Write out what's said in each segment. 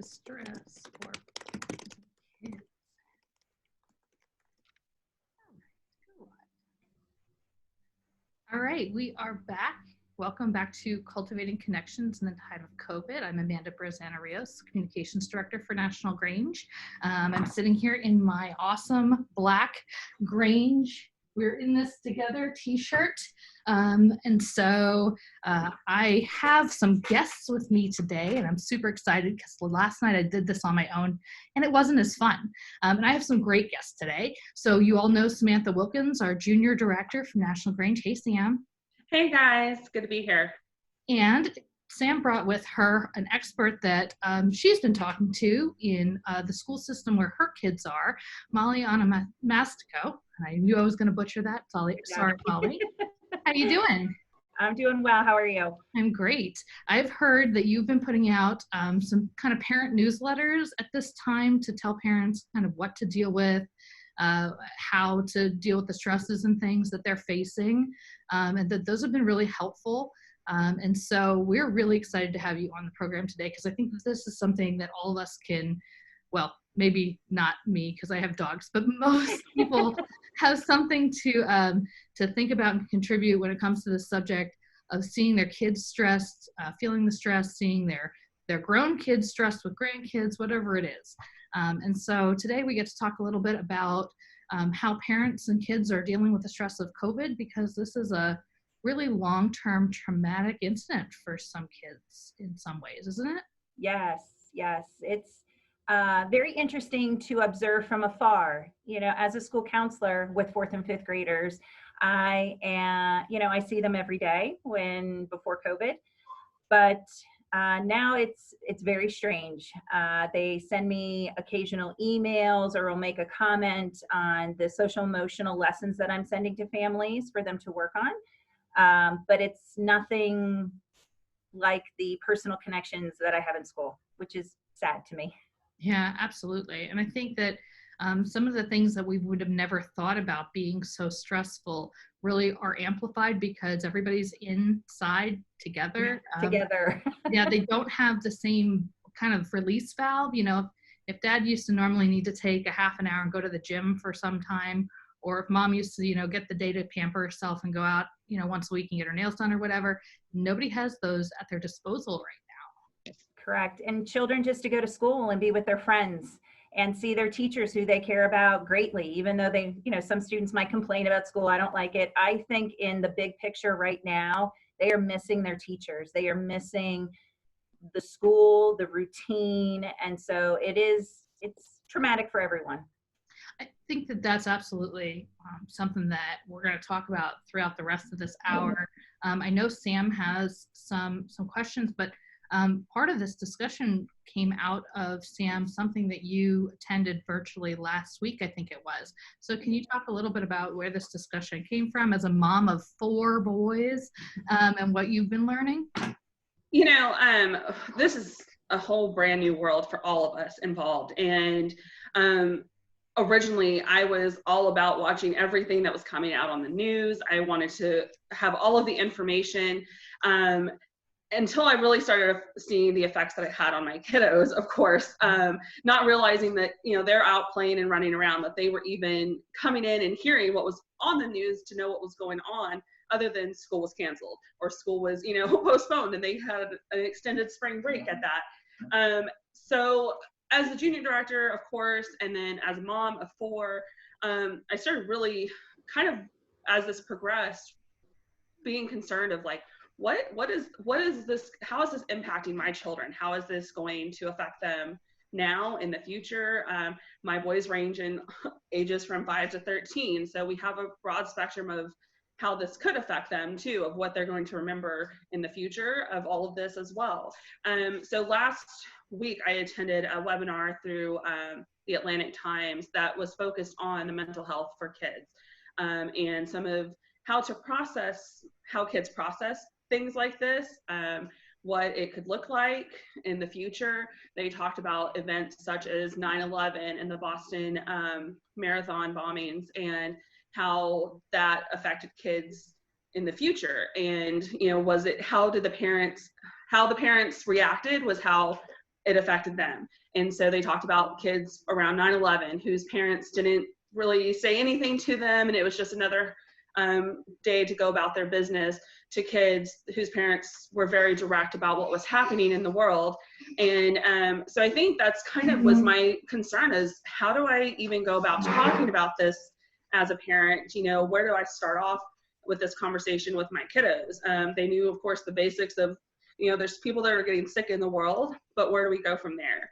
stress for kids. All right, we are back. Welcome back to Cultivating Connections in the Time of COVID. I'm Amanda Brezana-Rios, Communications Director for National Grange. I'm sitting here in my awesome black Grange We're in This Together t-shirt. And so I have some guests with me today, and I'm super excited because last night I did this on my own and it wasn't as fun. And I have some great guests today. So you all know Samantha Wilkins, our Junior Director from National Grange. Hey, Sam. Hey guys, good to be here. And Sam brought with her an expert that she's been talking to in the school system where her kids are, Molly Onomastico. I knew I was going to butcher that. Sorry, Molly. How you doing? I'm doing well. How are you? I'm great. I've heard that you've been putting out some kind of parent newsletters at this time to tell parents kind of what to deal with, how to deal with the stresses and things that they're facing, and that those have been really helpful. And so we're really excited to have you on the program today because I think that this is something that all of us can, well, maybe not me because I have dogs, but most people have something to think about and contribute when it comes to the subject of seeing their kids stressed, feeling the stress, seeing their grown kids stressed with grandkids, whatever it is. And so today we get to talk a little bit about how parents and kids are dealing with the stress of COVID, because this is a really long-term traumatic incident for some kids in some ways, isn't it? Yes. It's very interesting to observe from afar. You know, as a school counselor with 4th and 5th graders, I see them every day before COVID, but now it's very strange. They send me occasional emails or will make a comment on the social emotional lessons that I'm sending to families for them to work on. But it's nothing like the personal connections that I have in school, which is sad to me. Yeah, absolutely. And I think that some of the things that we would have never thought about being so stressful really are amplified because everybody's inside together. Yeah, they don't have the same kind of release valve. You know, if dad used to normally need to take a half an hour and go to the gym for some time, or if mom used to, get the day to pamper herself and go out, once a week and get her nails done or whatever, nobody has those at their disposal right now. Correct. And children just to go to school and be with their friends and see their teachers who they care about greatly, even though they, some students might complain about school. I don't like it. I think in the big picture right now, they are missing their teachers. They are missing the school, the routine. And so it's traumatic for everyone. I think that that's absolutely something that we're going to talk about throughout the rest of this hour. I know Sam has some questions, but part of this discussion came out of, Sam, something that you attended virtually last week, I think it was. So can you talk a little bit about where this discussion came from as a mom of 4 boys and what you've been learning? This is a whole brand new world for all of us involved. And originally I was all about watching everything that was coming out on the news. I wanted to have all of the information until I really started seeing the effects that it had on my kiddos, of course, not realizing that, they're out playing and running around, that they were even coming in and hearing what was on the news to know what was going on, other than school was canceled or school was, postponed and they had an extended spring break at that. So as a junior director, of course, and then as a mom of 4, I started really kind of, as this progressed, being concerned of like, what is this, how is this impacting my children? How is this going to affect them now in the future? My boys range in ages from 5 to 13. So we have a broad spectrum of how this could affect them too, of what they're going to remember in the future of all of this as well. So last week I attended a webinar through the Atlantic Times that was focused on the mental health for kids and some of how kids process things like this, what it could look like in the future. They talked about events such as 9/11 and the Boston Marathon bombings and how that affected kids in the future. And, how the parents reacted was how it affected them. And so they talked about kids around 9/11 whose parents didn't really say anything to them, and it was just another day to go about their business, to kids whose parents were very direct about what was happening in the world. And so I think that's kind of was my concern, is how do I even go about talking about this as a parent? You know, where do I start off with this conversation with my kiddos? They knew, of course, the basics of, you know, there's people that are getting sick in the world, but where do we go from there?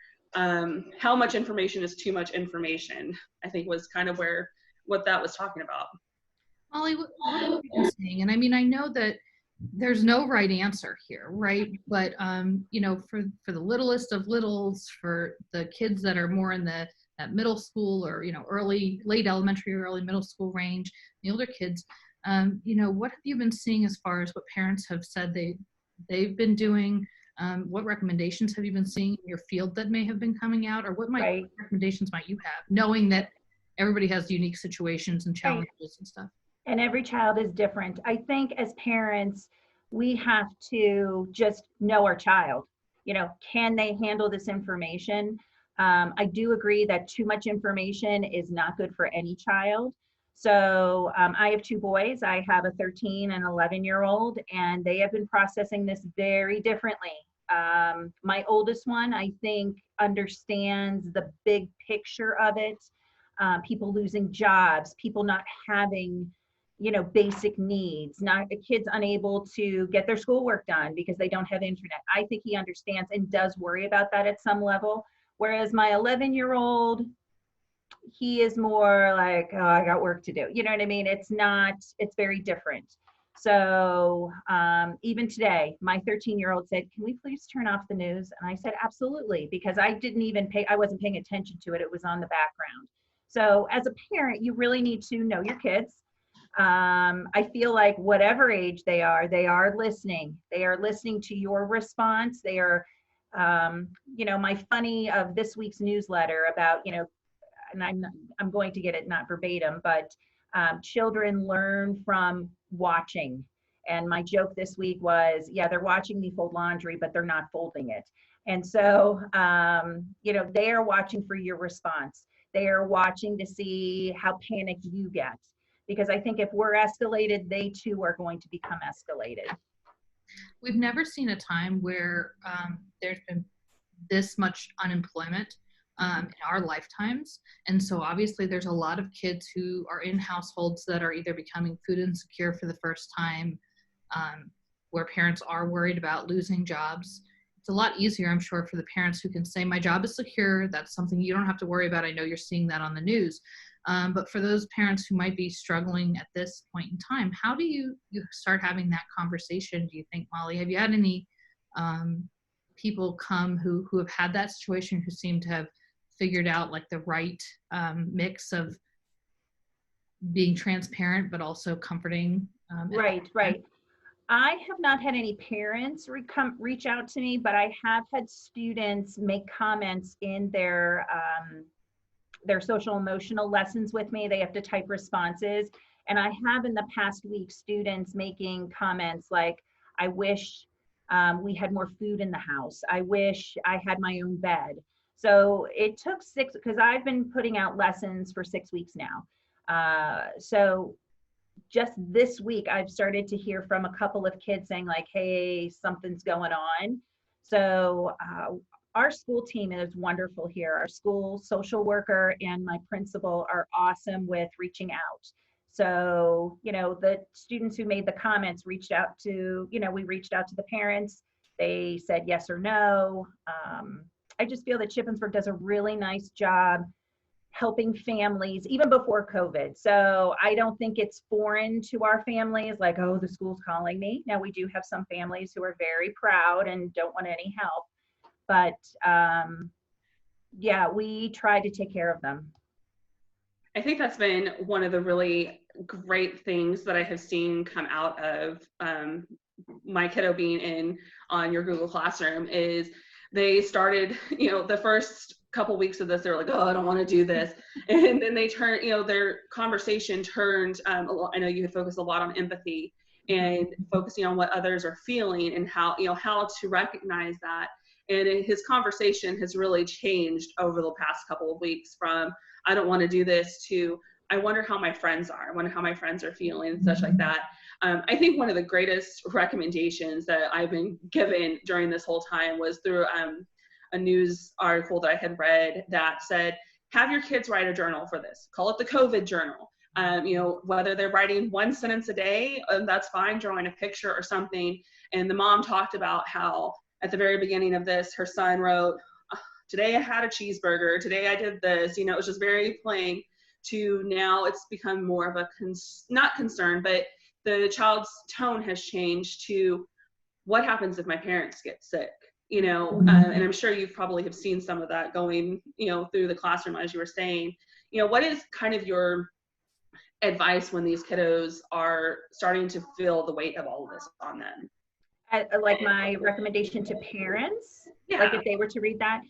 How much information is too much information, I think was kind of what that was talking about. Molly, what are you saying? And I mean, I know that there's no right answer here, right? But you know, for the littlest of littles, for the kids that are more in that middle school, or, you know, late elementary or early middle school range, the older kids, you know, what have you been seeing as far as what parents have said they've been doing? What recommendations have you been seeing in your field that may have been coming out, or what recommendations might you have, knowing that everybody has unique situations and challenges and stuff? And every child is different. I think as parents, we have to just know our child. You know, can they handle this information? I do agree that too much information is not good for any child. So I have two boys. I have a 13 and 11-year-old, and they have been processing this very differently. My oldest one, I think, understands the big picture of it. People losing jobs, people not having, you know, basic needs, not kids unable to get their schoolwork done because they don't have internet. I think he understands and does worry about that at some level. Whereas my 11-year-old, he is more like, oh, I got work to do. You know what I mean? It's very different. So even today, my 13-year-old said, can we please turn off the news? And I said, absolutely, because I wasn't paying attention to it. It was on the background. So as a parent, you really need to know your kids. I feel like whatever age they are listening. They are listening to your response. They are, you know, my funny of this week's newsletter about, you know, and I'm going to get it not verbatim, but children learn from watching. And my joke this week was, yeah, they're watching me fold laundry, but they're not folding it. And so, you know, they are watching for your response. They are watching to see how panicked you get. Because I think if we're escalated, they too are going to become escalated. We've never seen a time where there's been this much unemployment in our lifetimes. And so obviously there's a lot of kids who are in households that are either becoming food insecure for the first time, where parents are worried about losing jobs. It's a lot easier, I'm sure, for the parents who can say, my job is secure. That's something you don't have to worry about. I know you're seeing that on the news. But for those parents who might be struggling at this point in time, how do you start having that conversation, do you think, Molly? Have you had any people come who have had that situation, who seem to have figured out like the right mix of being transparent but also comforting? Right. I have not had any parents reach out to me, but I have had students make comments in their social emotional lessons with me. They have to type responses. And I have in the past week students making comments like, I wish we had more food in the house. I wish I had my own bed. So it took because I've been putting out lessons for 6 weeks now. So just this week, I've started to hear from a couple of kids saying like, hey, something's going on. So our school team is wonderful here. Our school social worker and my principal are awesome with reaching out. So, you know, the students who made the comments reached out to, you know, we reached out to the parents. They said yes or no. I just feel that Shippensburg does a really nice job helping families even before COVID. So I don't think it's foreign to our families, like, oh, the school's calling me. Now we do have some families who are very proud and don't want any help. But yeah, we try to take care of them. I think that's been one of the really great things that I have seen come out of my kiddo being on your Google Classroom is they started, you know, the first couple weeks of this, they were like, oh, I don't want to do this. And then they turned, you know, their conversation turned, I know you had focused a lot on empathy and focusing on what others are feeling and how, you know, how to recognize that. And his conversation has really changed over the past couple of weeks from, I don't want to do this, to, I wonder how my friends are. I wonder how my friends are feeling and such like that. I think one of the greatest recommendations that I've been given during this whole time was through a news article that I had read that said, have your kids write a journal for this. Call it the COVID journal. You know, whether they're writing one sentence a day, that's fine, drawing a picture or something. And the mom talked about how at the very beginning of this, her son wrote, today I had a cheeseburger, today I did this. You know, it was just very plain, to now it's become more of a, not concern, but the child's tone has changed to, what happens if my parents get sick? You know, and I'm sure you probably have seen some of that going, you know, through the classroom, as you were saying. You know, what is kind of your advice when these kiddos are starting to feel the weight of all of this on them? Like my recommendation to parents, Yeah. like if they were to read that,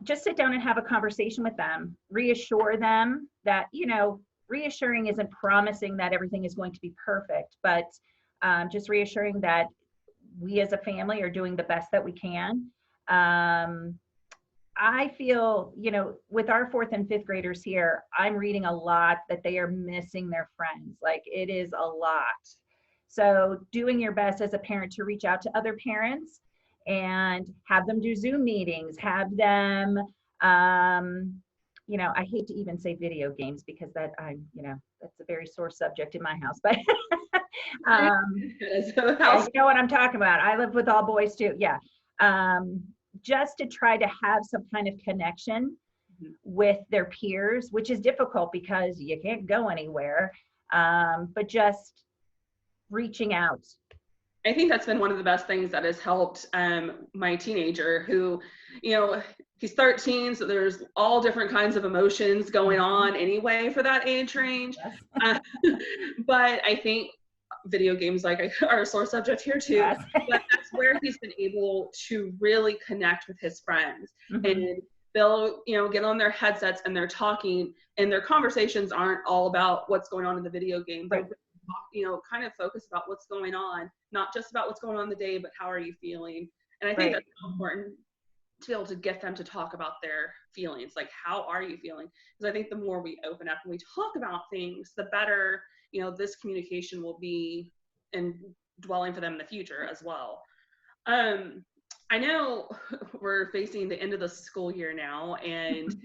just sit down and have a conversation with them, reassure them that, you know, reassuring isn't promising that everything is going to be perfect, but just reassuring that we as a family are doing the best that we can. I feel, you know, with our 4th and 5th graders here, I'm reading a lot that they are missing their friends. Like, it is a lot. So doing your best as a parent to reach out to other parents and have them do Zoom meetings, have them, you know, I hate to even say video games because you know, that's a very sore subject in my house, but yeah, you know what I'm talking about. I live with all boys too. Yeah. Just to try to have some kind of connection with their peers, which is difficult because you can't go anywhere, but just reaching out. I think that's been one of the best things that has helped my teenager, who, you know, he's 13, so there's all different kinds of emotions going on anyway for that age range. Yes. But I think video games are a sore subject here too. Yes. But that's where he's been able to really connect with his friends. And they'll, you know, get on their headsets and they're talking, and their conversations aren't all about what's going on in the video game. Right. You know, kind of focus about what's going on, not just about what's going on in the day, but how are you feeling? And I think that's important to be able to get them to talk about their feelings. Like, how are you feeling? Because I think the more we open up and we talk about things, the better, you know, this communication will be and dwelling for them in the future as well. I know we're facing the end of the school year now, and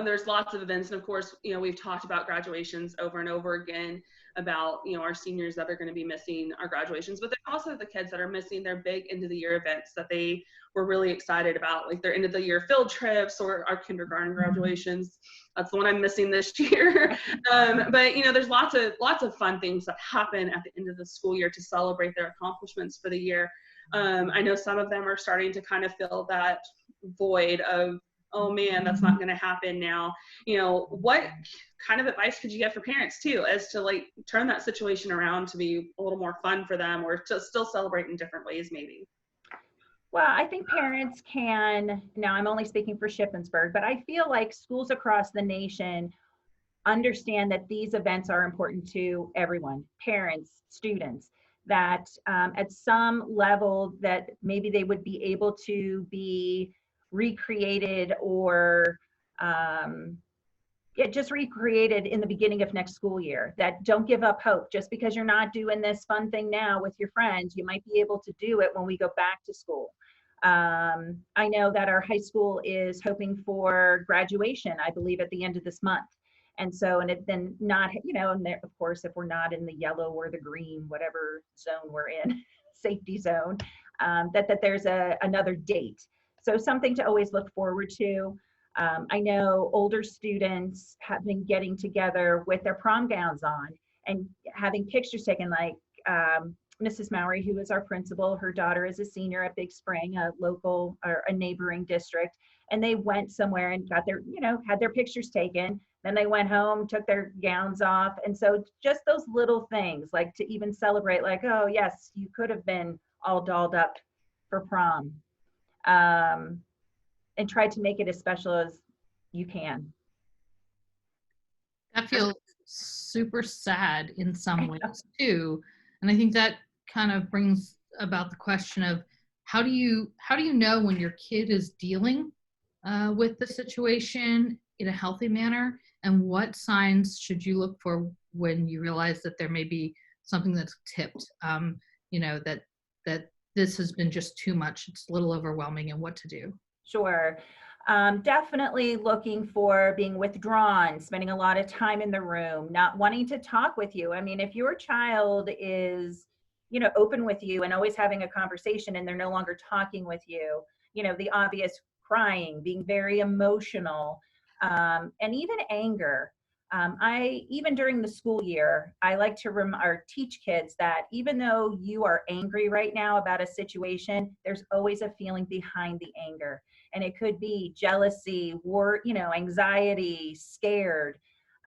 there's lots of events. And of course, you know, we've talked about graduations over and over again, about, you know, our seniors that are going to be missing our graduations, but there's also the kids that are missing their big end of the year events that they were really excited about, like their end of the year field trips or our kindergarten graduations. That's the one I'm missing this year. But, you know, there's lots of fun things that happen at the end of the school year to celebrate their accomplishments for the year. I know some of them are starting to kind of fill that void of, oh man, that's not going to happen now. You know, what kind of advice could you get for parents too, as to like turn that situation around to be a little more fun for them, or to still celebrate in different ways maybe? Well, I think parents can, now I'm only speaking for Shippensburg, but I feel like schools across the nation understand that these events are important to everyone, parents, students, that at some level that maybe they would be able to be recreated or just recreated in the beginning of next school year. That don't give up hope. Just because you're not doing this fun thing now with your friends, you might be able to do it when we go back to school. I know that our high school is hoping for graduation, I believe, at the end of this month. And so, and it then not, you know, and there, of course, if we're not in the yellow or the green, whatever zone we're in, safety zone, that there's another date. So something to always look forward to. I know older students have been getting together with their prom gowns on and having pictures taken, like Mrs. Mowry, who is our principal, her daughter is a senior at Big Spring, a local or a neighboring district, and they went somewhere and got their, you know, had their pictures taken. Then they went home, took their gowns off. And so just those little things, like to even celebrate, like, oh yes, you could have been all dolled up for prom. And try to make it as special as you can. That feels super sad in some ways too. And I think that kind of brings about the question of how do you know when your kid is dealing with the situation in a healthy manner, and what signs should you look for when you realize that there may be something that's tipped, that this has been just too much, it's a little overwhelming, and what to do? Sure. Definitely looking for being withdrawn, spending a lot of time in the room, not wanting to talk with you. I mean, if your child is, open with you and always having a conversation and they're no longer talking with you, the obvious crying, being very emotional, and even anger. Even during the school year, I like to or teach kids that even though you are angry right now about a situation, there's always a feeling behind the anger. And it could be jealousy, war, anxiety, scared.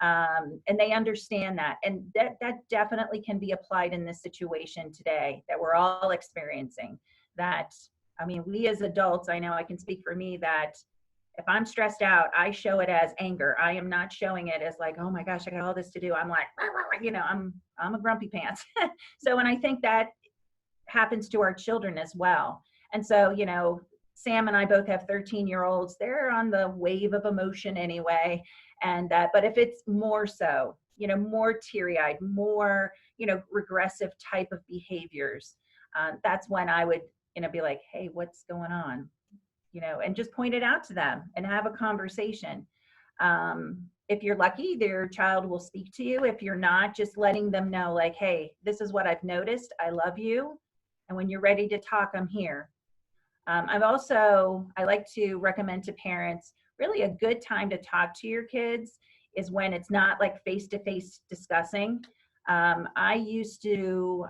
And they understand that. And that definitely can be applied in this situation today that we're all experiencing. We as adults, I know I can speak for me, that if I'm stressed out, I show it as anger. I am not showing it as like, oh my gosh, I got all this to do. I'm like, I'm a grumpy pants. So, and I think that happens to our children as well. And so, Sam and I both have 13-year-olds. They're on the wave of emotion anyway. But if it's more so, more teary-eyed, more, regressive type of behaviors, that's when I would, be like, hey, what's going on? And just point it out to them and have a conversation. If you're lucky, their child will speak to you. If you're not, just letting them know, like, hey, this is what I've noticed. I love you. And when you're ready to talk, I'm here. I like to recommend to parents, really a good time to talk to your kids is when it's not like face-to-face discussing. I used to,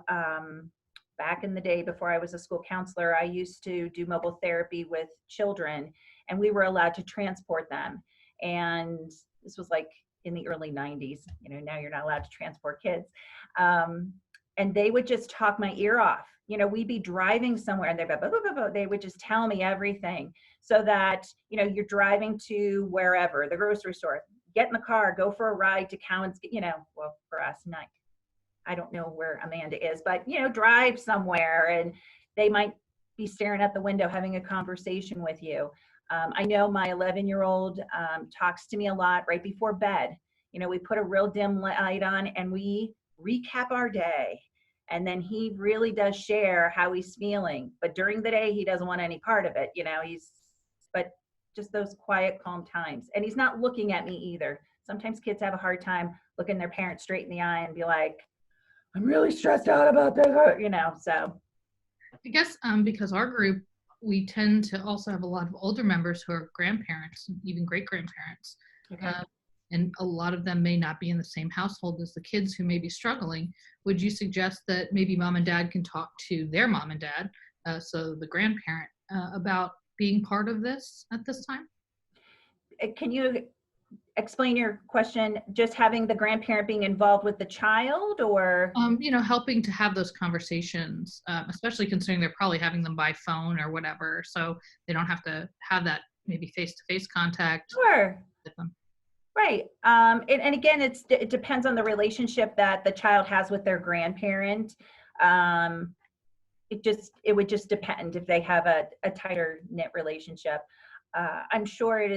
back in the day before I was a school counselor, I used to do mobile therapy with children, and we were allowed to transport them. And this was like in the early 90s, now you're not allowed to transport kids. And they would just talk my ear off. We'd be driving somewhere and they'd go, blah, blah, blah, blah. They would just tell me everything, so that, you're driving to wherever, the grocery store, get in the car, go for a ride to Cowan's, well, for us, not, I don't know where Amanda is, but, drive somewhere and they might be staring at the window having a conversation with you. I know my 11-year-old talks to me a lot right before bed. We put a real dim light on and we recap our day. And then he really does share how he's feeling. But during the day, he doesn't want any part of it. But just those quiet, calm times. And he's not looking at me either. Sometimes kids have a hard time looking their parents straight in the eye and be like, I'm really stressed out about this, so. I guess because our group, we tend to also have a lot of older members who are grandparents, even great-grandparents. Okay. And a lot of them may not be in the same household as the kids who may be struggling. Would you suggest that maybe mom and dad can talk to their mom and dad, so the grandparent, about being part of this at this time? Can you explain your question? Just having the grandparent being involved with the child, or? Helping to have those conversations, especially considering they're probably having them by phone or whatever, so they don't have to have that maybe face-to-face contact. Sure. With them. Right. And again, it depends on the relationship that the child has with their grandparent. It would just depend if they have a tighter knit relationship. I'm sure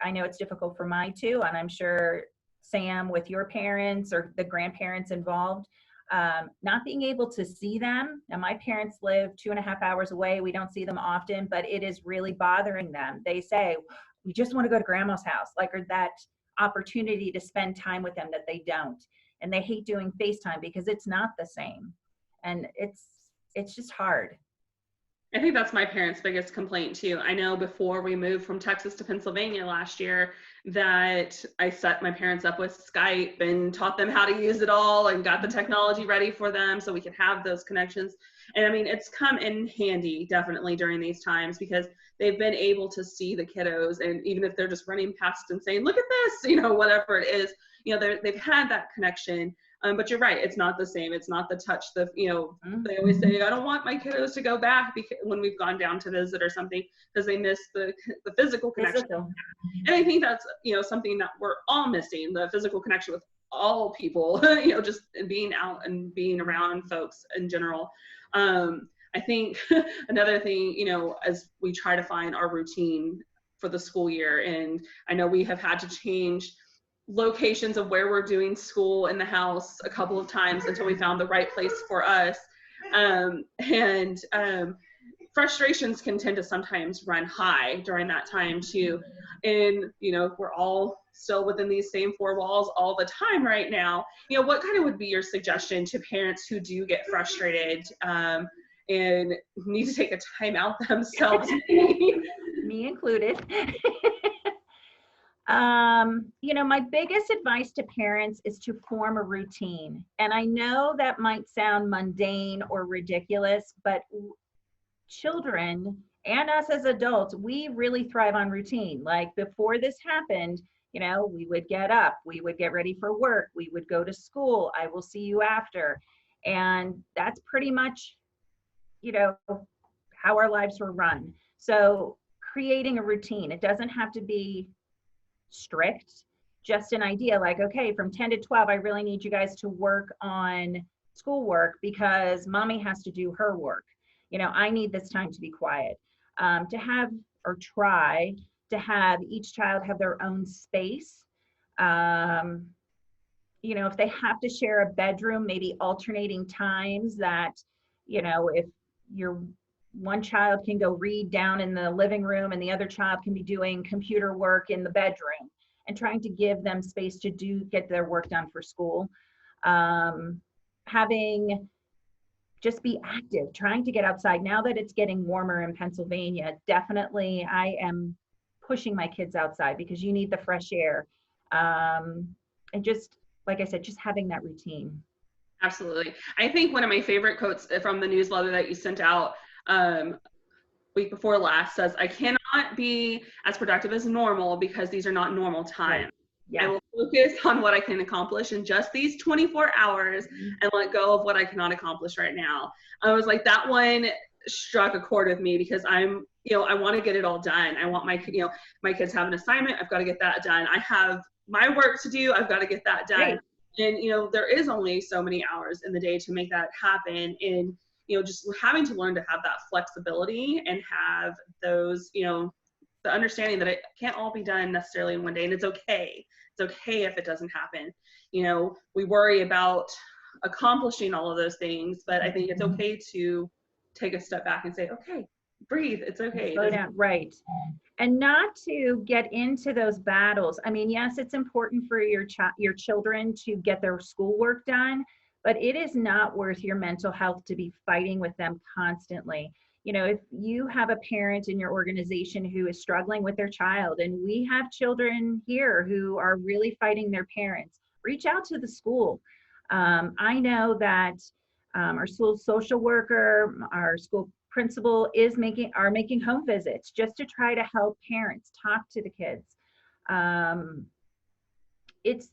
I know it's difficult for mine too. And I'm sure Sam, with your parents or the grandparents involved, not being able to see them. Now, my parents live 2.5 hours away. We don't see them often, but it is really bothering them. They say, we just want to go to grandma's house, or that opportunity to spend time with them that they don't. And they hate doing FaceTime because it's not the same. And it's just hard. I think that's my parents' biggest complaint too. I know before we moved from Texas to Pennsylvania last year that I set my parents up with Skype and taught them how to use it all and got the technology ready for them so we could have those connections. And I mean, it's come in handy definitely during these times because they've been able to see the kiddos, and even if they're just running past and saying, look at this, whatever it is, they've had that connection. But you're right, it's not the same. It's not the touch, they always say, I don't want my kiddos to go back when we've gone down to visit or something because they miss the physical connection. And I think that's, something that we're all missing, the physical connection with all people, just being out and being around folks in general. I think another thing, you know, as we try to find our routine for the school year, and I know we have had to change locations of where we're doing school in the house a couple of times until we found the right place for us. And frustrations can tend to sometimes run high during that time too. And, you know, we're all still within these same four walls all the time right now. You know, what kind of would be your suggestion to parents who do get frustrated and need to take a time out themselves? Me included. You know, my biggest advice to parents is to form a routine. And I know that might sound mundane or ridiculous, but children and us as adults, we really thrive on routine. Like before this happened, you know, we would get up, we would get ready for work, we would go to school, I will see you after. And that's pretty much, you know, how our lives were run. So creating a routine, it doesn't have to be strict, just an idea like, okay, from 10 to 12, I really need you guys to work on schoolwork because mommy has to do her work. You know, I need this time to be quiet. To have or try to have each child have their own space. You know, if they have to share a bedroom, maybe alternating times that, you know, if your one child can go read down in the living room and the other child can be doing computer work in the bedroom, and trying to give them space to get their work done for school. Having just be active, trying to get outside. Now that it's getting warmer in Pennsylvania, definitely I am pushing my kids outside because you need the fresh air. And just, like I said, just having that routine. Absolutely. I think one of my favorite quotes from the newsletter that you sent out week before last says, I cannot be as productive as normal because these are not normal times. Right. Yeah. I will focus on what I can accomplish in just these 24 hours and let go of what I cannot accomplish right now. I was like, that one struck a chord with me because I'm, you know, I want to get it all done. I want my, you know, my kids have an assignment. I've got to get that done. I have my work to do. I've got to get that done. Right. And, you know, there is only so many hours in the day to make that happen. And, you know, just having to learn to have that flexibility and have those, you know, the understanding that it can't all be done necessarily in one day, and it's okay. It's okay if it doesn't happen. You know, we worry about accomplishing all of those things, but I think it's okay to take a step back and say, okay, breathe. It's okay. Slow down. Right. And not to get into those battles. I mean, yes, it's important for your children to get their schoolwork done, but it is not worth your mental health to be fighting with them constantly. You know, if you have a parent in your organization who is struggling with their child, and we have children here who are really fighting their parents, reach out to the school. I know that our school social worker, our school principal are making home visits just to try to help parents talk to the kids. It's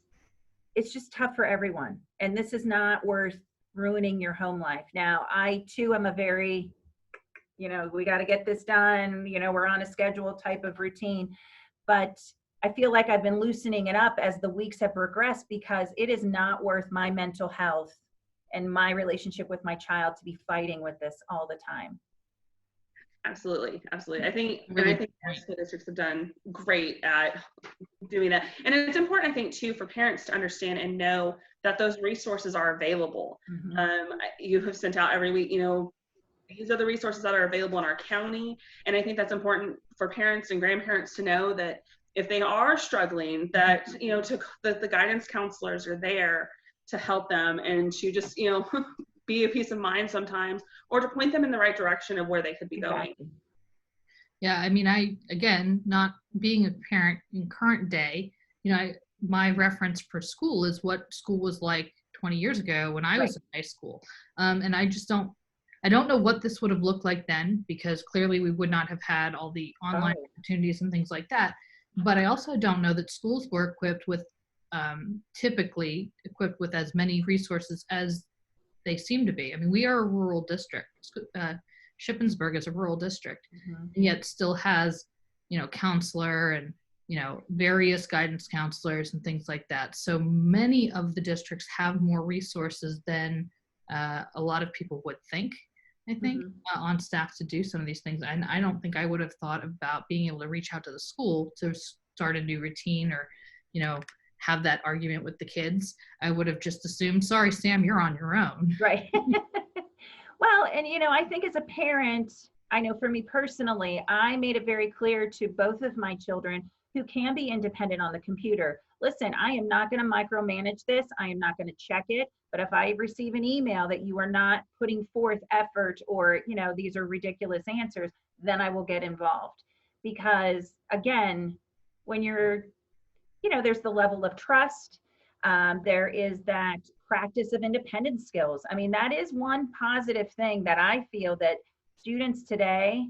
just tough for everyone, and this is not worth ruining your home life. Now, I too am a very, you know, we got to get this done, you know, we're on a schedule type of routine, but I feel like I've been loosening it up as the weeks have progressed because it is not worth my mental health and my relationship with my child to be fighting with this all the time. Absolutely. Absolutely. I think school districts have done great at doing that. And it's important, I think, too, for parents to understand and know that those resources are available. You have sent out every week, you know, these are the resources that are available in our county. And I think that's important for parents and grandparents to know that if they are struggling, that, you know, that the guidance counselors are there to help them and to just, you know, be a peace of mind sometimes, or to point them in the right direction of where they could be going. Yeah, I mean, again, not being a parent in current day, you know, my reference for school is what school was like 20 years ago when I was in high school. And I don't know what this would have looked like then, because clearly we would not have had all the online opportunities and things like that. But I also don't know that schools were equipped with, typically equipped with as many resources as they seem to be. I mean, we are a rural district. Shippensburg is a rural district, and yet still has, you know, counselor and, you know, various guidance counselors and things like that. So many of the districts have more resources than a lot of people would think. I think, on staff to do some of these things. And I don't think I would have thought about being able to reach out to the school to start a new routine or, you know, have that argument with the kids. I would have just assumed, sorry, Sam, you're on your own. Right. Well, and I think as a parent, I know for me personally, I made it very clear to both of my children who can be independent on the computer. Listen, I am not going to micromanage this. I am not going to check it. But if I receive an email that you are not putting forth effort or, these are ridiculous answers, then I will get involved. Because again, when you're, there's the level of trust. There is that practice of independent skills. I mean, that is one positive thing that I feel that students today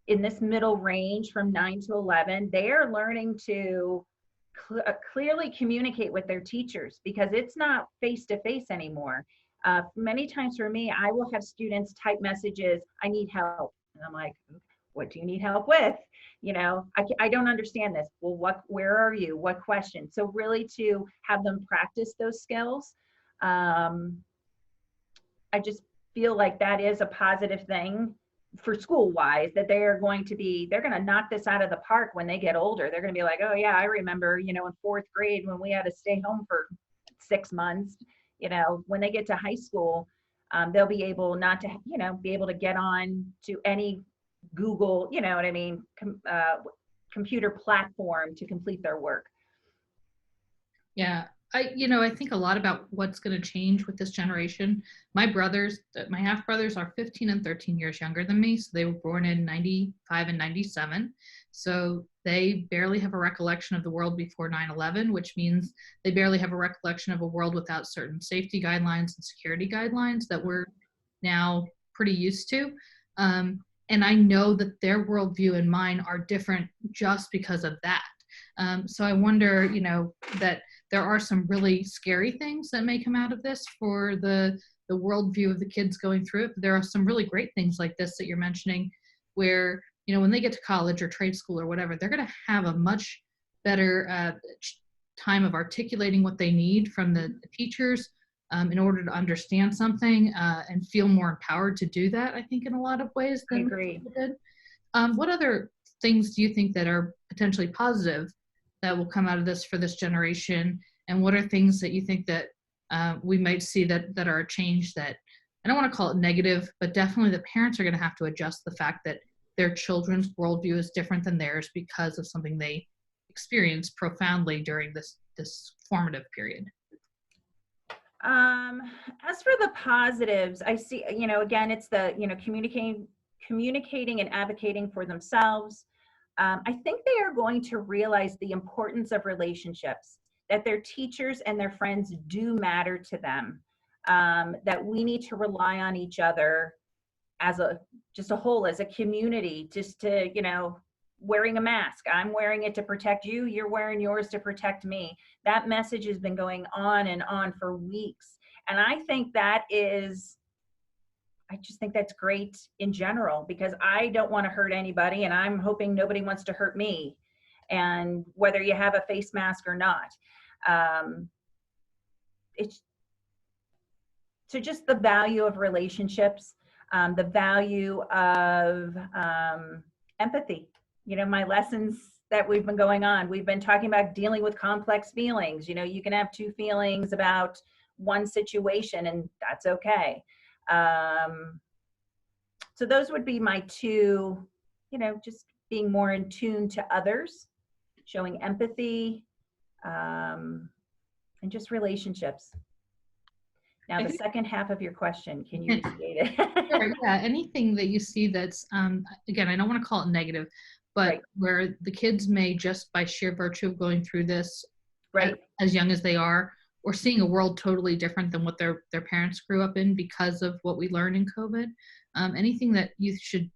in this middle range from 9 to 11, they are learning to clearly communicate with their teachers because it's not face-to-face anymore. Many times for me, I will have students type messages, I need help. And I'm like, what do you need help with? I don't understand this. Well, where are you? What question? So really to have them practice those skills. I just feel like that is a positive thing for school wise, that they're going to knock this out of the park when they get older. They're going to be like, oh yeah, I remember, in fourth grade when we had to stay home for 6 months, when they get to high school, they'll be able not to, be able to get on to any Google, computer platform to complete their work. Yeah. I think a lot about what's going to change with this generation. My half brothers are 15 and 13 years younger than me. So they were born in 95 and 97. So they barely have a recollection of the world before 9/11, which means they barely have a recollection of a world without certain safety guidelines and security guidelines that we're now pretty used to. And I know that their worldview and mine are different just because of that. So I wonder, that there are some really scary things that may come out of this for the worldview of the kids going through it. But there are some really great things like this that you're mentioning where, when they get to college or trade school or whatever, they're going to have a much better time of articulating what they need from the teachers in order to understand something and feel more empowered to do that, I think, in a lot of ways than people did. What other things do you think that are potentially positive that will come out of this for this generation? And what are things that you think that we might see that are a change that, I don't want to call it negative, but definitely the parents are going to have to adjust the fact that their children's worldview is different than theirs because of something they experienced profoundly during this formative period? As for the positives, I see, again, it's the, communicating and advocating for themselves. I think they are going to realize the importance of relationships, that their teachers and their friends do matter to them, that we need to rely on each other as a whole, as a community, just to, wearing a mask. I'm wearing it to protect you. You're wearing yours to protect me. That message has been going on and on for weeks. And I think I just think that's great in general, because I don't want to hurt anybody, and I'm hoping nobody wants to hurt me. And whether you have a face mask or not, it's so just the value of relationships, the value of empathy. My lessons that we've been going on, we've been talking about dealing with complex feelings. You can have two feelings about one situation, and that's okay. So those would be my two, just being more in tune to others, showing empathy, and just relationships. Now, the second half of your question, can you restate it? Sure, yeah, anything that you see that's, again, I don't want to call it negative, but right, where the kids may, just by sheer virtue of going through this, right, as young as they are, or seeing a world totally different than what their parents grew up in because of what we learned in COVID. Anything that you should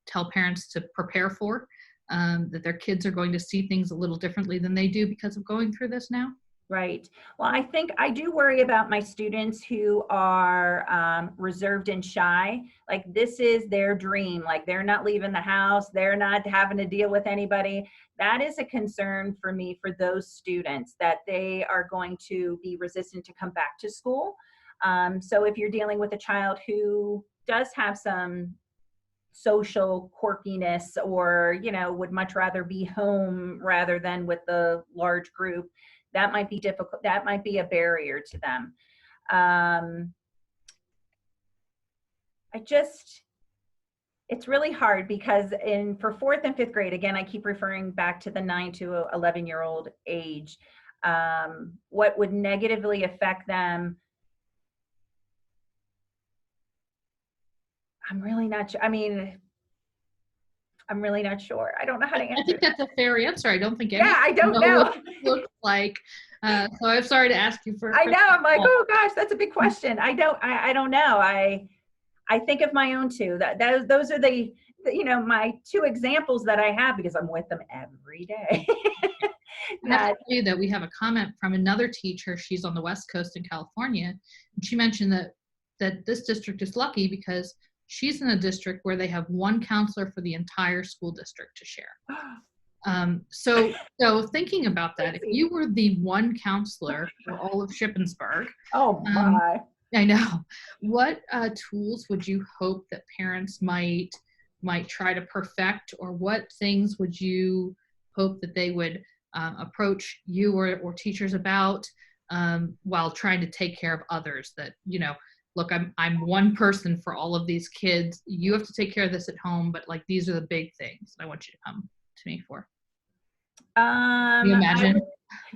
tell parents to prepare for, that their kids are going to see things a little differently than they do because of going through this now? Right. Well, I think I do worry about my students who are reserved and shy. Like, this is their dream. Like, they're not leaving the house. They're not having to deal with anybody. That is a concern for me for those students, that they are going to be resistant to come back to school. So if you're dealing with a child who does have some social quirkiness, or, would much rather be home rather than with the large group, that might be difficult. That might be a barrier to them. It's really hard because for 4th and 5th grade, again, I keep referring back to the 9 to 11-year-old age. What would negatively affect them? I'm really not sure. I'm really not sure. I don't know how to answer. I think that's a fair answer. I don't think I don't know what it looks like. So I'm sorry to ask you for. I know. I'm like, oh gosh, that's a big question. I don't know. I think of my own two. Those are the my two examples that I have, because I'm with them every day. I have to tell you that we have a comment from another teacher. She's on the West Coast in California, and she mentioned that this district is lucky because she's in a district where they have one counselor for the entire school district to share. So thinking about that, if you were the one counselor for all of Shippensburg, oh my, I know, what tools would you hope that parents might try to perfect, or what things would you hope that they would approach you or teachers about while trying to take care of others? That, look, I'm one person for all of these kids. You have to take care of this at home, but like, these are the big things I want you to come to me for. Can you imagine?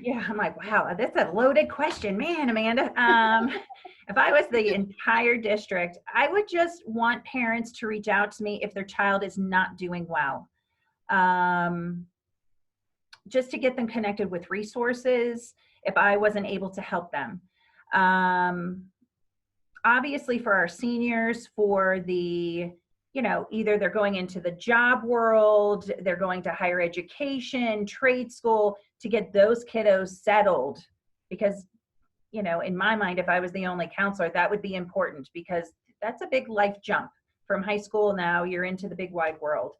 I'm like, wow, that's a loaded question, man, Amanda. If I was the entire district, I would just want parents to reach out to me if their child is not doing well. Just to get them connected with resources if I wasn't able to help them. Obviously for our seniors, for the, either they're going into the job world, they're going to higher education, trade school, to get those kiddos settled. Because, in my mind, if I was the only counselor, that would be important, because that's a big life jump from high school. Now you're into the big wide world.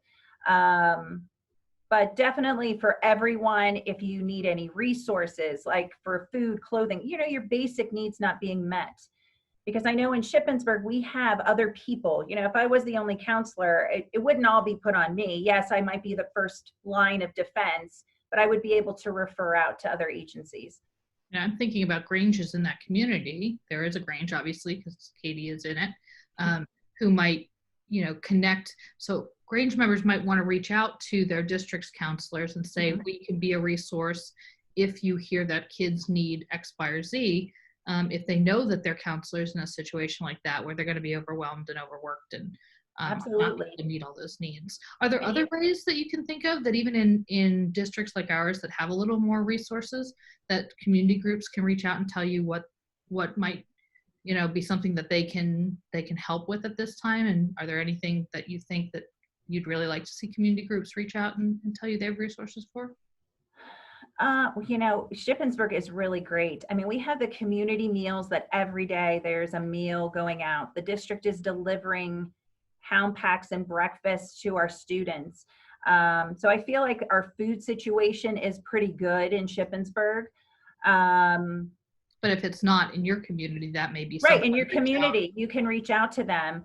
But definitely for everyone, if you need any resources, like for food, clothing, your basic needs not being met. Because I know in Shippensburg, we have other people. If I was the only counselor, it wouldn't all be put on me. Yes, I might be the first line of defense, but I would be able to refer out to other agencies. And I'm thinking about Granges in that community. There is a Grange, obviously, because Katie is in it, who might, connect. So Grange members might want to reach out to their district's counselors and say, we can be a resource if you hear that kids need X, Y, or Z. If they know that their counselors in a situation like that, where they're going to be overwhelmed and overworked and not able to meet all those needs. Are there other ways that you can think of that even in districts like ours that have a little more resources, that community groups can reach out and tell you what might, be something that they can help with at this time? And are there anything that you think that you'd really like to see community groups reach out and tell you they have resources for? Shippensburg is really great. We have the community meals that every day there's a meal going out. The district is delivering hound packs and breakfasts to our students. So I feel like our food situation is pretty good in Shippensburg. But if it's not in your community, that may be right in your community. You can reach out to them.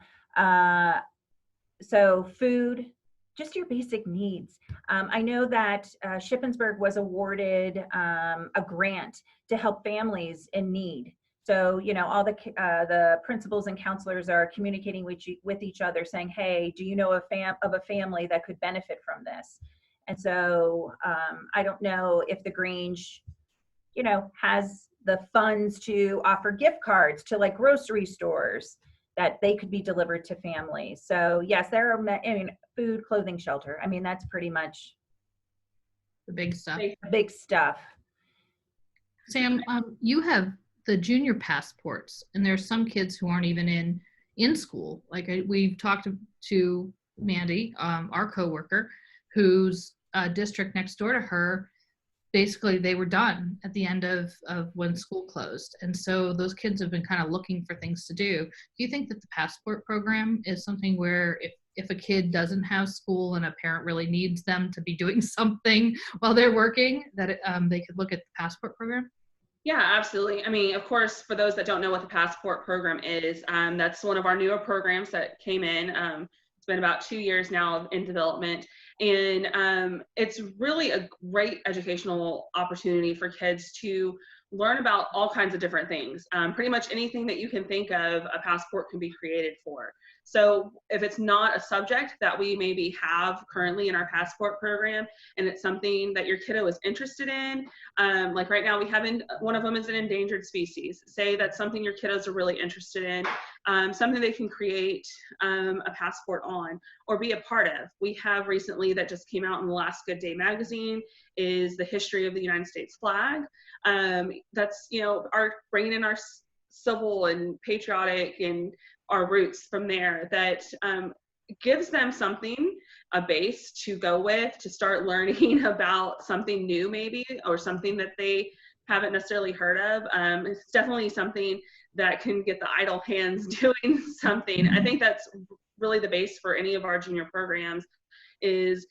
So food, just your basic needs. I know that Shippensburg was awarded a grant to help families in need. So, all the principals and counselors are communicating with each other, saying, hey, do you know of a family that could benefit from this? And so I don't know if the Grange, has the funds to offer gift cards to like grocery stores that they could be delivered to families. So yes, there are, food, clothing, shelter. That's pretty much the big stuff. Sam, you have the junior passports, and there's some kids who aren't even in school. Like we've talked to Mandy, our coworker, whose district next door to her, basically they were done at the end of when school closed. And so those kids have been kind of looking for things to do. Do you think that the passport program is something where if a kid doesn't have school and a parent really needs them to be doing something while they're working, that they could look at the passport program? Yeah, absolutely. I mean, of course, for those that don't know what the Passport program is, that's one of our newer programs that came in. It's been about 2 years now in development, and it's really a great educational opportunity for kids to learn about all kinds of different things. Pretty much anything that you can think of, a passport can be created for. So if it's not a subject that we maybe have currently in our Passport program, and it's something that your kiddo is interested in, like right now we have one of them is an endangered species. Say that's something your kiddos are really interested in, something they can create a passport on or be a part of. We have recently, that just came out in the last Good Day magazine, is the history of the United States flag. That's, our bringing in our civil and patriotic and our roots from there, that gives them something, a base to go with, to start learning about something new maybe, or something that they haven't necessarily heard of. It's definitely something that can get the idle hands doing something. I think that's really the base for any of our junior programs is,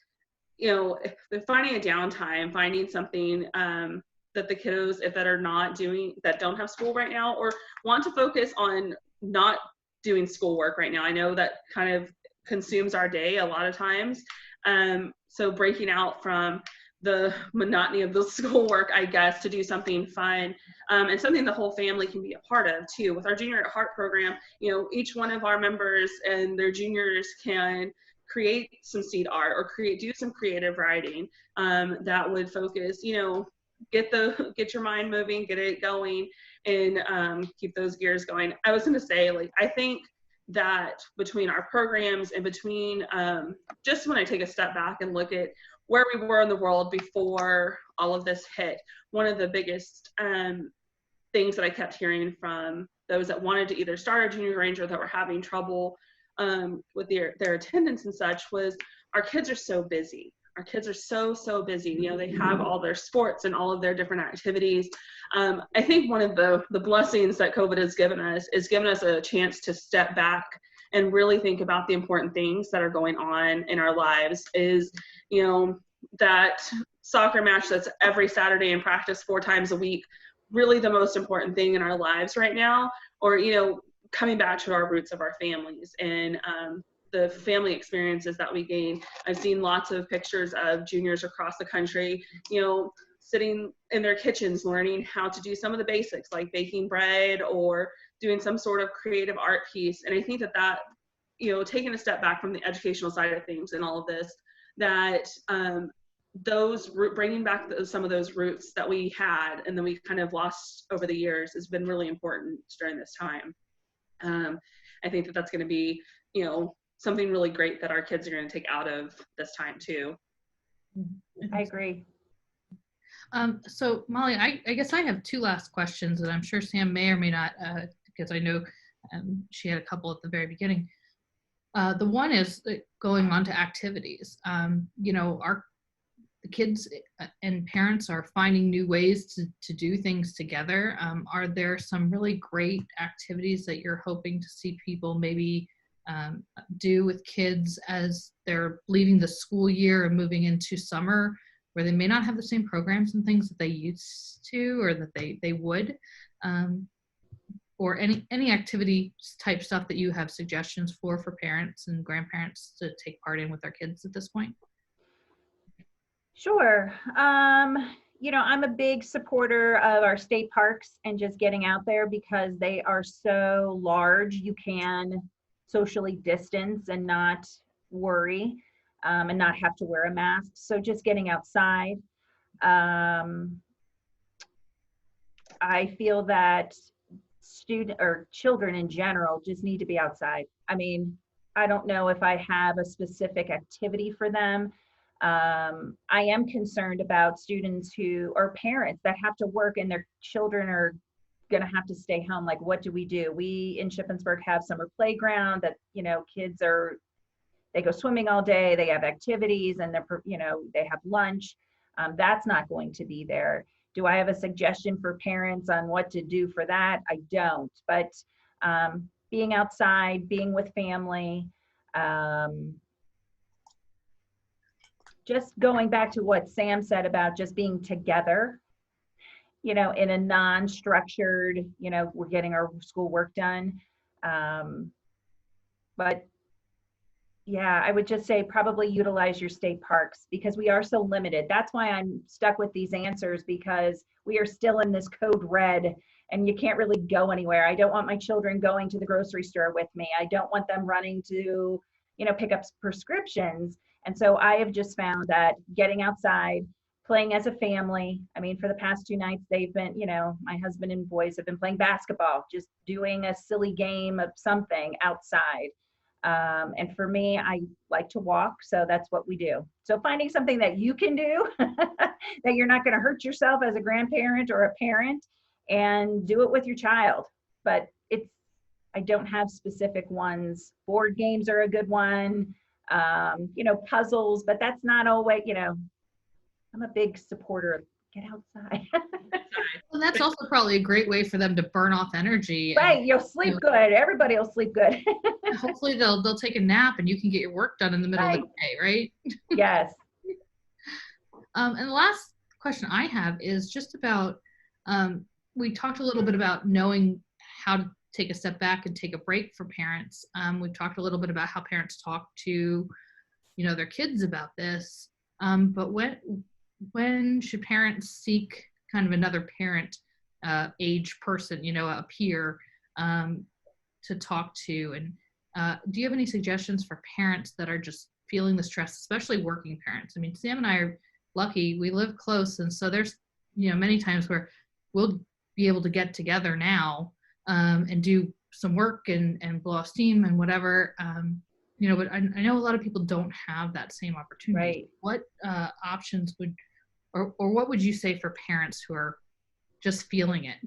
if they're finding a downtime, finding something that the kiddos, if that are not doing, that don't have school right now, or want to focus on not doing schoolwork right now. I know that kind of consumes our day a lot of times. So breaking out from the monotony of the schoolwork, I guess, to do something fun, and something the whole family can be a part of too. With our Junior at Heart program, each one of our members and their juniors can create some seed art or do some creative writing that would focus, get your mind moving, get it going, and keep those gears going. I was going to say, I think that between our programs and between just when I take a step back and look at where we were in the world before all of this hit, one of the biggest things that I kept hearing from those that wanted to either start a junior Grange or that were having trouble with their attendance and such was, our kids are so busy. Our kids are so busy. They have all their sports and all of their different activities. I think one of the blessings that COVID has given us is given us a chance to step back and really think about the important things that are going on in our lives. Is, that soccer match that's every Saturday in practice 4 times a week, really the most important thing in our lives right now? Or, coming back to our roots of our families and the family experiences that we gain. I've seen lots of pictures of juniors across the country, sitting in their kitchens learning how to do some of the basics like baking bread or doing some sort of creative art piece. And I think that taking a step back from the educational side of things and all of this, that bringing back some of those roots that we had and then we kind of lost over the years has been really important during this time. I think that's going to be, something really great that our kids are going to take out of this time too. I agree. So Molly, I guess I have 2 last questions, and I'm sure Sam may or may not, because I know she had a couple at the very beginning. The one is going on to activities. The kids and parents are finding new ways to do things together. Are there some really great activities that you're hoping to see people maybe do with kids as they're leaving the school year and moving into summer, where they may not have the same programs and things that they used to or that they would? Or any activity type stuff that you have suggestions for parents and grandparents to take part in with their kids at this point? Sure. I'm a big supporter of our state parks and just getting out there because they are so large. You can socially distance and not worry and not have to wear a mask. So just getting outside. I feel that children in general just need to be outside. I mean, I don't know if I have a specific activity for them. I am concerned about students or parents that have to work and their children are going to have to stay home. Like, what do? We in Shippensburg have summer playground that, kids they go swimming all day, they have activities, and they have lunch. That's not going to be there. Do I have a suggestion for parents on what to do for that? I don't, but being outside, being with family, just going back to what Sam said about just being together. in a non-structured, we're getting our schoolwork done. But yeah, I would just say probably utilize your state parks because we are so limited. That's why I'm stuck with these answers, because we are still in this code red and you can't really go anywhere. I don't want my children going to the grocery store with me. I don't want them running to, pick up prescriptions. And so I have just found that getting outside, playing as a family. I mean, for the past 2 nights, they've been, my husband and boys have been playing basketball, just doing a silly game of something outside. And for me, I like to walk, so that's what we do. So finding something that you can do that you're not going to hurt yourself as a grandparent or a parent, and do it with your child. But I don't have specific ones. Board games are a good one, puzzles, but that's not always, I'm a big supporter of get outside. Well, that's also probably a great way for them to burn off energy. Right, you'll sleep good. Everybody will sleep good. Hopefully they'll take a nap and you can get your work done in the middle of the day, right? Yes. And the last question I have is just about, we talked a little bit about knowing how to take a step back and take a break for parents. We've talked a little bit about how parents talk to, their kids about this. But when should parents seek kind of another parent age person, a peer to talk to? And do you have any suggestions for parents that are just feeling the stress, especially working parents? I mean, Sam and I are lucky. We live close. And so there's, many times where we'll be able to get together now and do some work and blow off steam and whatever. But I know a lot of people don't have that same opportunity. Right. What options or what would you say for parents who are just feeling it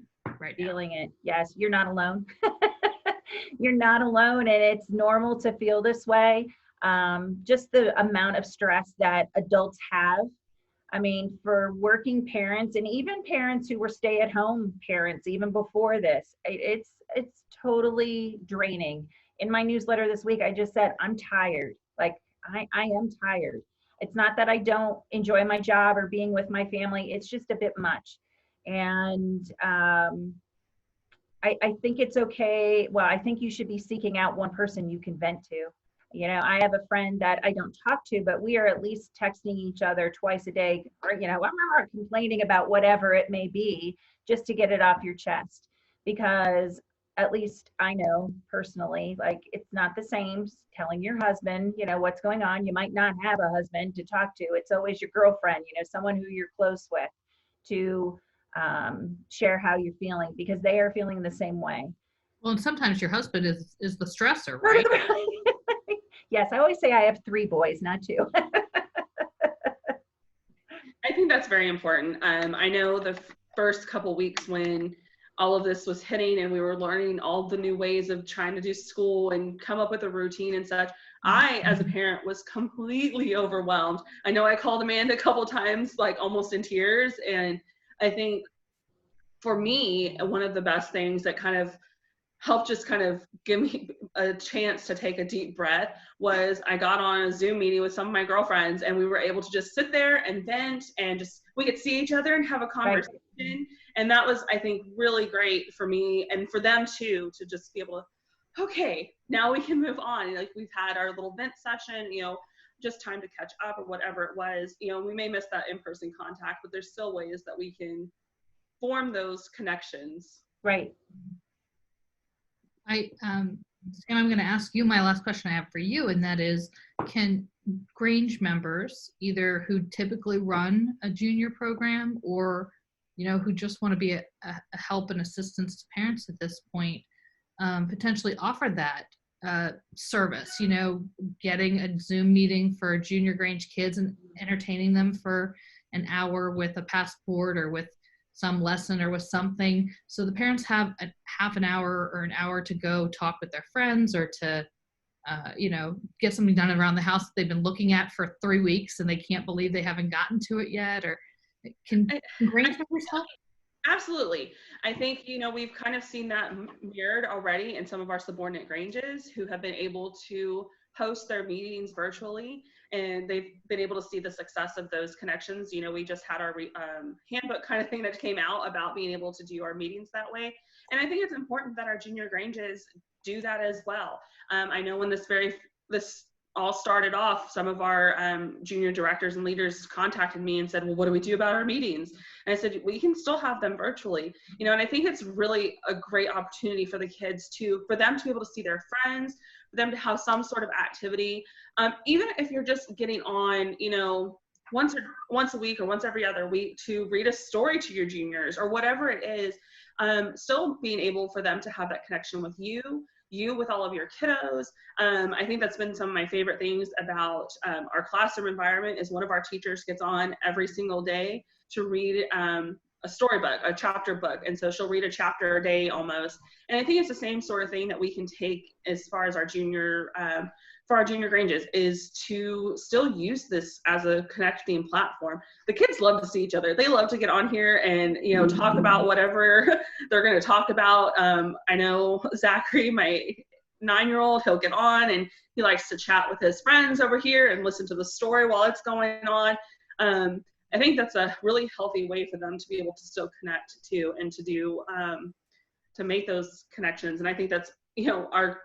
right now? Feeling it. Yes, you're not alone. You're not alone, and it's normal to feel this way. Just the amount of stress that adults have. I mean, for working parents and even parents who were stay-at-home parents, even before this, it's totally draining. In my newsletter this week, I just said, I'm tired. Like, I am tired. It's not that I don't enjoy my job or being with my family. It's just a bit much. And I think it's okay. Well, I think you should be seeking out one person you can vent to. I have a friend that I don't talk to, but we are at least texting each other twice a day, or, complaining about whatever it may be, just to get it off your chest. Because at least I know personally, like, it's not the same telling your husband, what's going on. You might not have a husband to talk to. It's always your girlfriend, someone who you're close with, to share how you're feeling, because they are feeling the same way. Well, and sometimes your husband is the stressor, right? Yes, I always say I have 3 boys, not 2. I think that's very important. I know the first couple weeks when all of this was hitting and we were learning all the new ways of trying to do school and come up with a routine and such, I, as a parent, was completely overwhelmed. I know I called Amanda a couple times, like almost in tears. And I think for me, one of the best things that kind of helped just kind of give me a chance to take a deep breath was I got on a Zoom meeting with some of my girlfriends, and we were able to just sit there and vent, and just we could see each other and have a conversation. Right. And that was, I think, really great for me and for them too, to just be able to, okay, now we can move on. Like, we've had our little vent session, just time to catch up or whatever it was. We may miss that in-person contact, but there's still ways that we can form those connections. Right. Sam, I'm going to ask you my last question I have for you, and that is, can Grange members, either who typically run a junior program or, who just want to be a help and assistance to parents at this point, potentially offer that service, getting a Zoom meeting for junior Grange kids and entertaining them for an hour with a passport or with some lesson or with something, so the parents have a half an hour or an hour to go talk with their friends or to get something done around the house that they've been looking at for 3 weeks and they can't believe they haven't gotten to it yet. Or can Grange members help? Absolutely. I think, we've kind of seen that mirrored already in some of our subordinate Granges who have been able to host their meetings virtually, and they've been able to see the success of those connections. You know, we just had our handbook kind of thing that came out about being able to do our meetings that way. And I think it's important that our junior Granges do that as well. I know when this all started off, some of our junior directors and leaders contacted me and said, well, what do we do about our meetings? And I said, we can still have them virtually, you know, and I think it's really a great opportunity for the kids for them to be able to see their friends, for them to have some sort of activity. Even if you're just getting on, you know, once a week or once every other week to read a story to your juniors or whatever it is, still being able for them to have that connection with you with all of your kiddos. I think that's been some of my favorite things about our classroom environment is one of our teachers gets on every single day to read a storybook, a chapter book. And so she'll read a chapter a day almost. And I think it's the same sort of thing that we can take as far as our junior, for our junior Granges, is to still use this as a connecting platform. The kids love to see each other. They love to get on here and, you know, talk about whatever they're going to talk about. I know Zachary, my 9-year-old, he'll get on and he likes to chat with his friends over here and listen to the story while it's going on. I think that's a really healthy way for them to be able to still connect to and to do, to make those connections. And I think that's, you know, our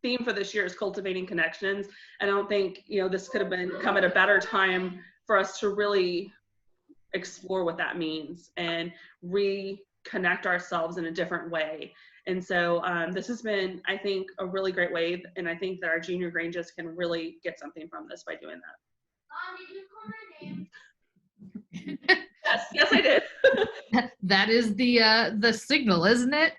theme for this year is cultivating connections. I don't think, you know, this could have come at a better time for us to really explore what that means and reconnect ourselves in a different way. And so this has been, I think, a really great way. And I think that our junior Granges can really get something from this by doing that. Mom, did you call my name? Yes, I did. That is the signal, isn't it?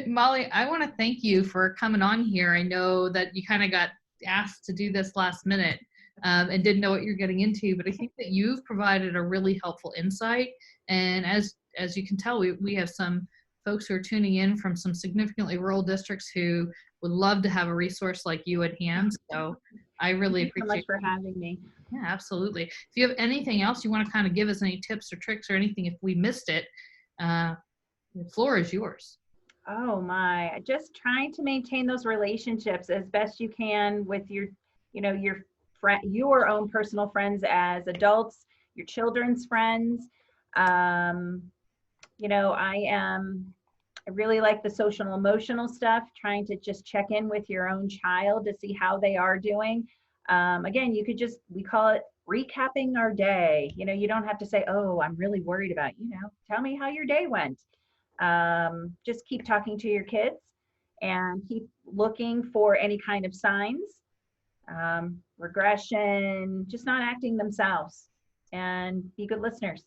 Molly, I want to thank you for coming on here. I know that you kind of got asked to do this last minute and didn't know what you're getting into, but I think that you've provided a really helpful insight. And as you can tell, we have some folks who are tuning in from some significantly rural districts who would love to have a resource like you at hand. So I really appreciate Thank you so much for having me. Yeah, absolutely. If you have anything else you want to kind of give us, any tips or tricks or anything, if we missed it, the floor is yours. Oh my, just trying to maintain those relationships as best you can with your, you know, your own personal friends as adults, your children's friends. You know, I really like the social emotional stuff, trying to just check in with your own child to see how they are doing. Again, we call it recapping our day. You know, you don't have to say, oh, I'm really worried about, you know, tell me how your day went. Just keep talking to your kids and keep looking for any kind of signs, regression, just not acting themselves, and be good listeners.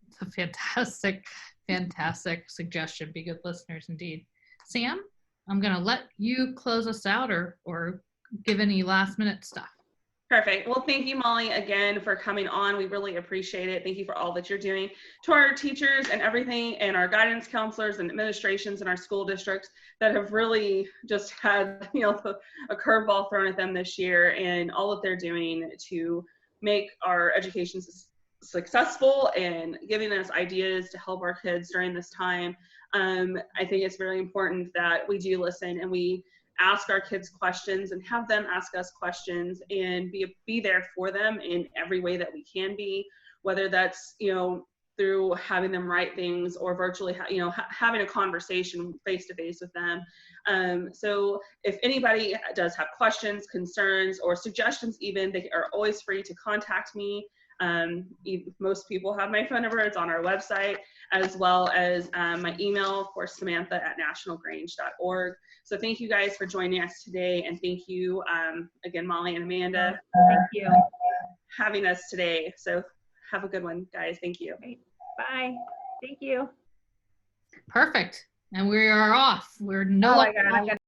It's a fantastic suggestion. Be good listeners indeed. Sam, I'm going to let you close us out or give any last minute stuff. Perfect. Well, thank you, Molly, again for coming on. We really appreciate it. Thank you for all that you're doing. To our teachers and everything, and our guidance counselors and administrations in our school districts that have really just had, you know, a curveball thrown at them this year, and all that they're doing to make our education successful and giving us ideas to help our kids during this time. I think it's really important that we do listen and we ask our kids questions and have them ask us questions and be there for them in every way that we can be, whether that's, you know, through having them write things or virtually, you know, having a conversation face to face with them. So if anybody does have questions, concerns, or suggestions even, they are always free to contact me. Most people have my phone number. It's on our website, as well as my email, of course, Samantha@nationalgrange.org. So thank you guys for joining us today. And thank you again, Molly and Amanda. Thank you. Having us today. So have a good one, guys. Thank you. Bye. Thank you. Perfect. And we are off. We're no Oh my longer. God, I'm gonna